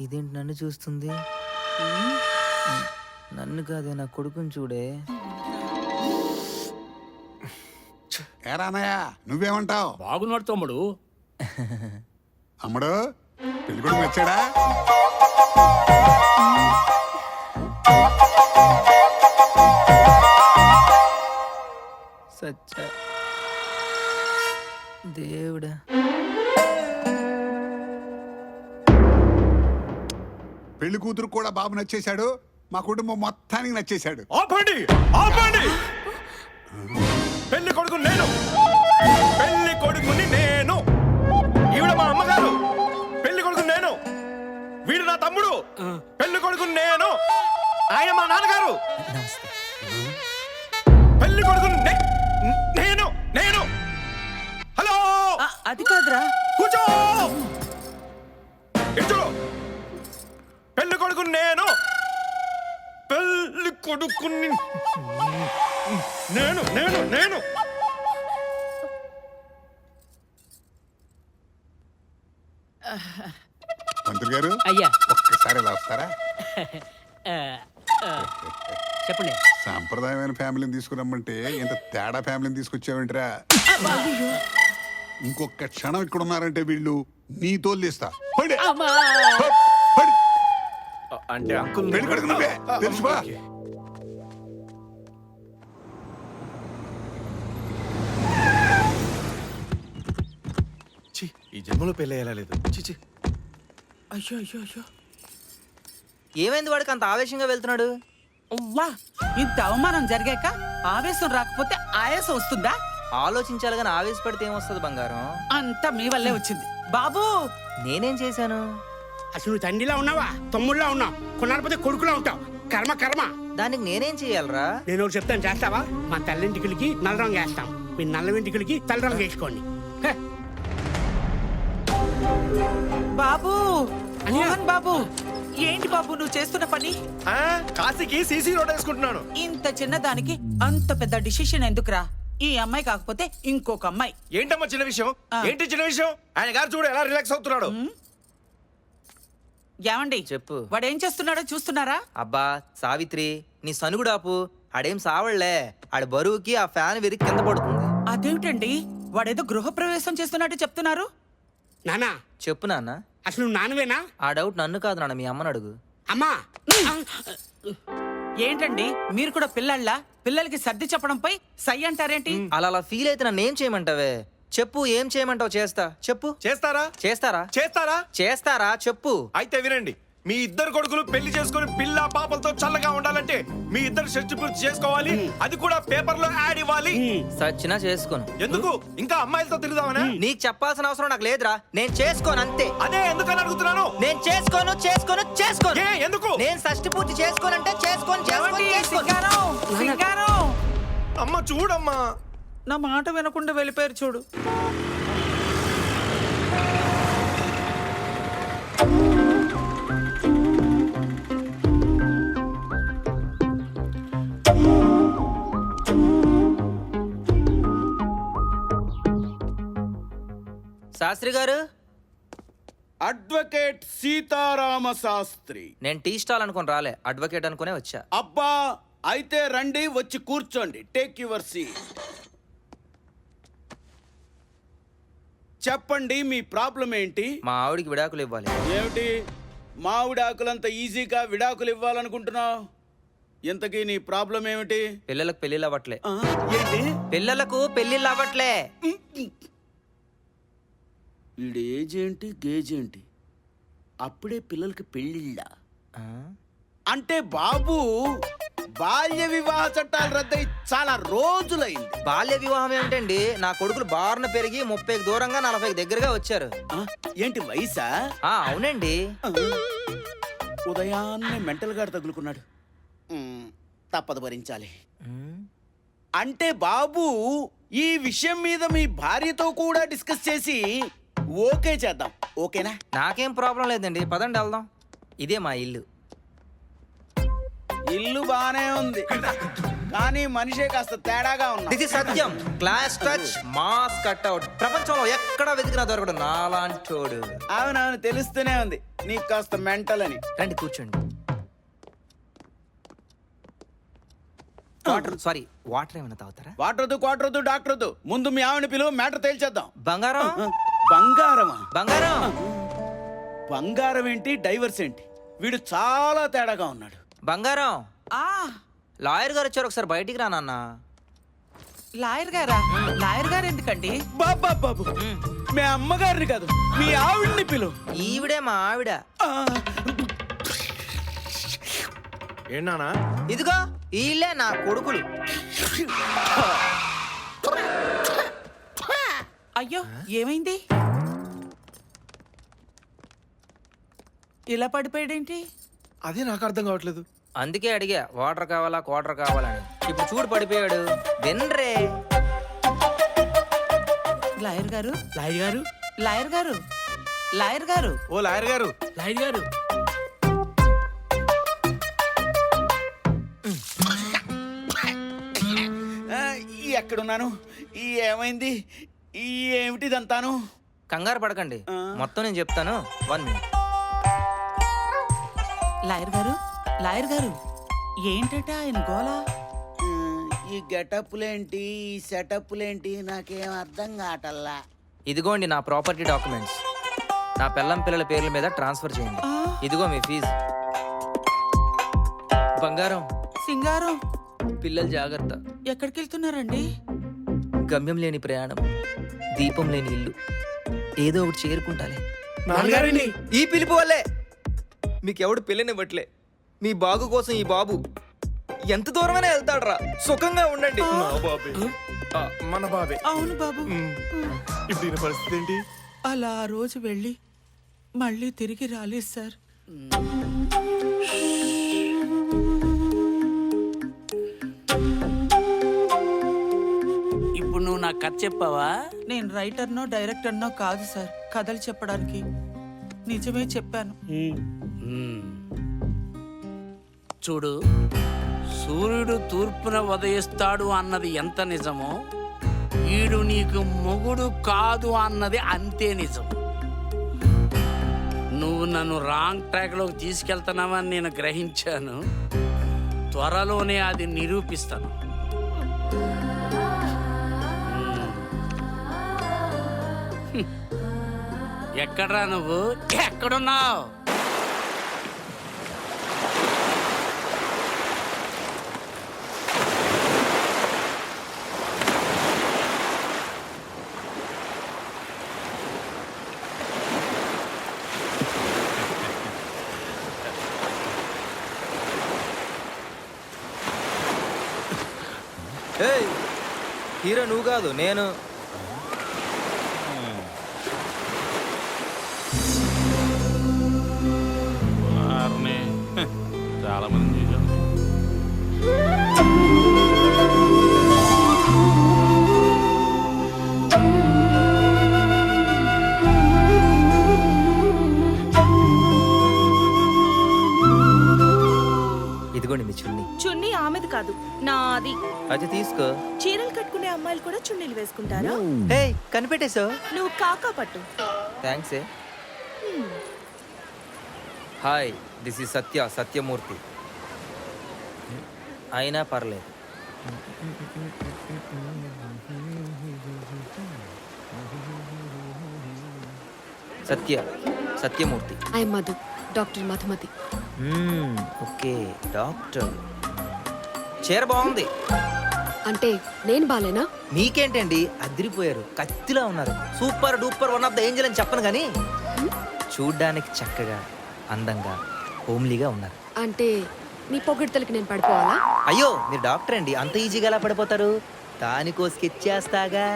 ఇదేంటి నన్ను చూస్తుంది? నన్ను కాదే, నా కొడుకుని చూడే. ఏరానయ్య, నువ్వేమంటావు? బాగున్నాడు తమ్ముడు. అమ్ముడు, పెళ్లి కొడుకు నచ్చాడా? సచ్చా దేవుడా. పెళ్లి కూతురు కూడా బాబు నచ్చేశాడు, మా కుటుంబం మొత్తానికి నచ్చేశాడు. ఆపండి, ఆపండి! పెళ్లి కొడుకు నేను, పెళ్లి కొడుకుని నేను. ఈవిడ మా అమ్మగారు. పెళ్లి కొడుకు నేను. వీడు నా తమ్ముడు. పెళ్లి కొడుకు నేను. ఆయన మా నాన్నగారు. పెళ్లి కొడుకు నేను. నేను హలో, అది కాదురా. కూర్చో. ఇటు పెళ్లి కొడుకు నేను. పెళ్లి కొడుకుని నేను. నేను నేను మంత్రి గారు, అయ్యా ఒక్కసారి ఇలా వస్తారా? చెప్పండి. సాంప్రదాయమైన ఫ్యామిలీని తీసుకురమ్మంటే ఇంత తేడా ఫ్యామిలీని తీసుకొచ్చావేంట్రా? ఇంకొక క్షణం ఇక్కడ ఉన్నారంటే వీళ్ళు నీ తోలిస్తా. అంటే అంకుల్ పెళ్లి కొడుకు నువ్వే, తెలుసువా? ఈ జన్మలో పెళ్లి అయ్యేలా లేదు. చిచి. అయ్యో అయ్యో అయ్యో, ఏమైంది వాడికి అంత ఆవేశంగా వెళ్తున్నాడు? వా, ఇంత అవమానం జరిగాక ఆవేశం రాకపోతే ఆయాసం వస్తుందా? ఆలోచించాలి కానీ ఆవేశపడితే ఏమొస్తుంది బంగారం? అంతా మీ వల్లే వచ్చింది బాబు. నేనేం చేశాను? అసలు నువ్వు తండ్రిలా ఉన్నావా, తమ్ముళ్ళలా ఉన్నావు, కొన్నాళ్ళపోతే కొడుకులా ఉంటావు. కర్మ కర్మ. దానికి నేనేం చెయ్యాలరా? నేను ఒకటి చెప్తాను, చేస్తావా? మా తల్లింటికి నల్ల రంగు వేస్తాం, మీ నల్ల వెంటికి తెల్ల రంగు వేసుకోండి. బాబు, అన్నయ్య. మోహన్ బాబు, ఏంటి బాబు నువ్వు చేస్తున్న పని? కాశీకి సీసీ రోడ్ వేసుకుంటున్నాను. ఇంత చిన్నదానికి అంత పెద్ద డిసిషన్ ఎందుకురా? ఈ అమ్మాయి కాకపోతే ఇంకొక అమ్మాయి. ఏంటమ్మా చిన్న విషయం? ఏంటి చిన్న విషయం? ఆయన గారు చూడు ఎలా రిలాక్స్ అవుతున్నాడు. ఏమండి చెప్పు. వాడేం చేస్తున్నాడో చూస్తున్నారా? అబ్బా సావిత్రి, నీ సనుగుడాపు. ఆడేం సావళ్లే, ఆడి బరువుకి ఆ ఫ్యాన్ విరిగి కింద పడుతుంది. అదేమిటండి, వాడేదో గృహప్రవేశం చేస్తున్నట్టు చెప్తున్నారు. నానా, చెప్పు నాన్న. అసలు నువ్వు నాన్నవేనా? ఆ డౌట్ నన్ను కాదు నాన్న, మీ అమ్మని అడుగు. అమ్మా, ఏంటండి మీరు కూడా పిల్లల్లా పిల్లలకి సర్ది చెప్పడంపై సై అంటారేంటి? అలా ఫీల్ అయితే నన్ను ఏం చేయమంటావే? చెప్పు, ఏం చేయమంటావు? చేస్తా. చెప్పు. చేస్తారా? చేస్తారా? చేస్తారా? చేస్తారా? చెప్పు. అయితే వినండి. మీ ఇద్దరు కొడుకులు పెళ్లి చేసుకుని పిల్ల పాపలతో చల్లగా ఉండాలంటే మీ ఇద్దరు షష్టి పూర్తి చేసుకోవాలి. అది కూడా పేపర్ లో యాడ్ ఇవ్వాలి. సచ్చినా చేసుకోను. ఎందుకు? ఇంకా అమ్మాయిలతో తిరుగుదామనా? నీకు చెప్పాల్సిన అవసరం నాకు లేదురా. నేను చేసుకోను అంతే. అదే ఎందుకని అడుగుతున్నాను. నేను చేసుకోను చేసుకోను చేసుకోను. ఏ ఎందుకు? నేను షష్టి పూర్తి చేసుకోనంటే చేసుకోను ఏమండి, చేసుకోను. సింగారం, సింగారం. అమ్మ చూడమ్మా, నా మాట వినకుండా వెళ్ళిపోయారు చూడు. శాస్త్రి గారు. అడ్వకేట్ సీతారామ శాస్త్రి. నేను టీ స్టాల్ అనుకుని రాలే, అడ్వకేట్ అనుకునే వచ్చా. అబ్బా, అయితే రండి, వచ్చి కూర్చోండి. Take your seat. చెప్పండి, మీ ప్రాబ్లం ఏంటి? మా ఆవిడికి విడాకులు ఇవ్వాలి. ఏమిటి, మావిడాకులంత ఈజీగా విడాకులు ఇవ్వాలనుకుంటున్నావు? ఇంతకీ నీ ప్రాబ్లం ఏమిటి? పిల్లలకు పెళ్లిళ్ళు అవ్వట్లే. ఏంటి? పిల్లలకు పెళ్లిళ్ళు అవ్వట్లే. వీడి ఏజ్ ఏంటి, గేజ్ ఏంటి? అప్పుడే పిల్లలకి పెళ్ళిళ్ళా? అంటే బాబు, బాల్య వివాహ చట్టాలు రద్దయి చాలా రోజులైంది. బాల్య వివాహం ఏమిటండి? నా కొడుకులు బారున పెరిగి 30కి దూరంగా 40కి దగ్గరగా వచ్చారు. ఏంటి వయసా? అవునండి. ఉదయాన్నే మెంటల్ గాడు తగులుకున్నాడు. తప్పదు, భరించాలి. అంటే బాబు, ఈ విషయం మీద మీ భార్యతో కూడా డిస్కస్ చేసి ఓకే చేద్దాం, ఓకేనా? నాకేం ప్రాబ్లం లేదండి, పదండి వెళ్దాం. ఇదే మా ఇల్లు. ఇల్లు బానే ఉంది, కానీ మనిషే కాస్త తేడాగా ఉన్నా. This is Satyam. Class touch, mass cutout. ప్రపంచంలో ఎక్కడ వెతికినా దొరకడు నాలాంటోడు. అవునవును, తెలుస్తూనే ఉంది నీకు కాస్త మెంటల్ అని. రండి కూర్చోండి. వాటర్ ఏమైనా తాగుతారా? క్వార్టర్ వద్దు డాక్టర్ వద్దు. ముందు మీ ఆవిడ పిలువ, మ్యాటర్ తేల్చేద్దాం. బంగారం. బంగారమా? బంగారం. బంగారం ఏంటి, డైవర్స్ ఏంటి? వీడు చాలా తేడాగా ఉన్నాడు. బంగారం. ఆ లాయర్ గారు వచ్చారు, ఒకసారి బయటికి రా నాన్న. లాయర్ గారా? లాయర్ గారు ఎందుకండి? బాబు మీ అమ్మగారిని కాదు, మీ ఆవిడ్ని పిలువు. ఈవిడే మా ఆవిడ. ఏంటన్నా? ఇదిగో వీళ్ళే నా కొడుకులు. అయ్యో ఏమైంది? ఇలా పడిపోయాడేంటి? అదే నాకు అర్థం కావట్లేదు. అందుకే అడిగా వాటర్ కావాలా క్వార్టర్ కావాలని. ఇప్పుడు చూడు పడిపోయాడు. వినరే లాయర్ గారు, లాయర్ గారు, లాయర్ గారు, లాయర్ గారు. ఓ లాయర్ గారు. లాయర్ గారు. ఎక్కడున్నాను? ఏమైంది? ఏమిటిదంతాను? కంగారు పడకండి, మొత్తం నేను చెప్తాను. 1 minute. లాయర్ గారు, లాయర్ గారు, ఏంటట ఆయన గోలా? ఈ గెటప్లేంటి, ఈ సెటప్లేంటి, నాకేం అర్థం కావటల్లా. ఇదిగోండి నా ప్రాపర్టీ డాక్యుమెంట్స్. నా పెళ్ళం పిల్లల పేర్ల మీద ట్రాన్స్ఫర్ చేయండి. ఇదిగో మీ ఫీజు. బంగారం. సింగారం. పిల్లలు జాగ్రత్త. ఎక్కడికి వెళ్తున్నారండి? గమ్యం లేని ప్రయాణం, దీపం లేని ఇల్లు. ఏదో ఒకటి చేరుకుంటాలే. నాన్నగారండి. ఈ పిలుపు వల్లే మీకు ఎవడు పెళ్ళనివ్వట్లే. మీ బాగు కోసం ఈ బాబు ఎంత దూరమైనా వెళ్తాడ్రా. సుఖంగా ఉండండి. నా బాబే. మన బాబే. అవును బాబు. ఇప్పుడు దీని పరిస్థితి ఏంటి? అలా ఆ రోజు వెళ్ళి మళ్ళీ తిరిగి రాలేదు సార్. ఇప్పుడు నువ్వు నాకు కథ చెప్పావా? నేను రైటర్నో డైరెక్టర్నో కాదు సార్ కథలు చెప్పడానికి. నిజమే చెప్పాను. చూడు, సూర్యుడు తూర్పున ఉదయిస్తాడు అన్నది ఎంత నిజమో, ఈడు నీకు మొగుడు కాదు అన్నది అంతే నిజం. నువ్వు నన్ను రాంగ్ ట్రాక్లోకి తీసుకెళ్తున్నావని నేను గ్రహించాను. త్వరలోనే అది నిరూపిస్తాను. ఎక్కడ్రా నువ్వు? ఎక్కడున్నావు? ఏయ్, హీరో నువ్వు కాదు నేను. చాలా మంది చూసాం. ఇదిగోండి మీ చున్నీ. చున్నీ ఆమెది కాదు, నాది. అది తీసుకో. చీరలు కట్టుకునే అమ్మాయిలు కూడా చున్నీలు వేసుకుంటారా? హే, కనిపెట్టేశావు. నువ్వు కాకా పట్టు. Thanks. Hi, this is Satya, Satyamurthy. అయినా పర్లేదు. Satya, Satyamurthy. I Madhu, doctor Madhumathi. Okay, doctor. చీర బాగుంది. అంటే నేను బాలేనా? మీకేంటండి, అదిరిపోయారు. కత్తిలా ఉన్నారు. Super duper, one of the angel అని చెప్పను కానీ చూడ్డానికి చక్కగా, అందంగా, హోమ్లీగా ఉన్నారు. అంటే నీ పొగిడితలకి నేను పడిపోవాలా? అయ్యో, మీరు డాక్టర్ అండి, అంత ఈజీగా ఎలా పడిపోతారు? దానికో స్కెచ్ చేస్తాగా.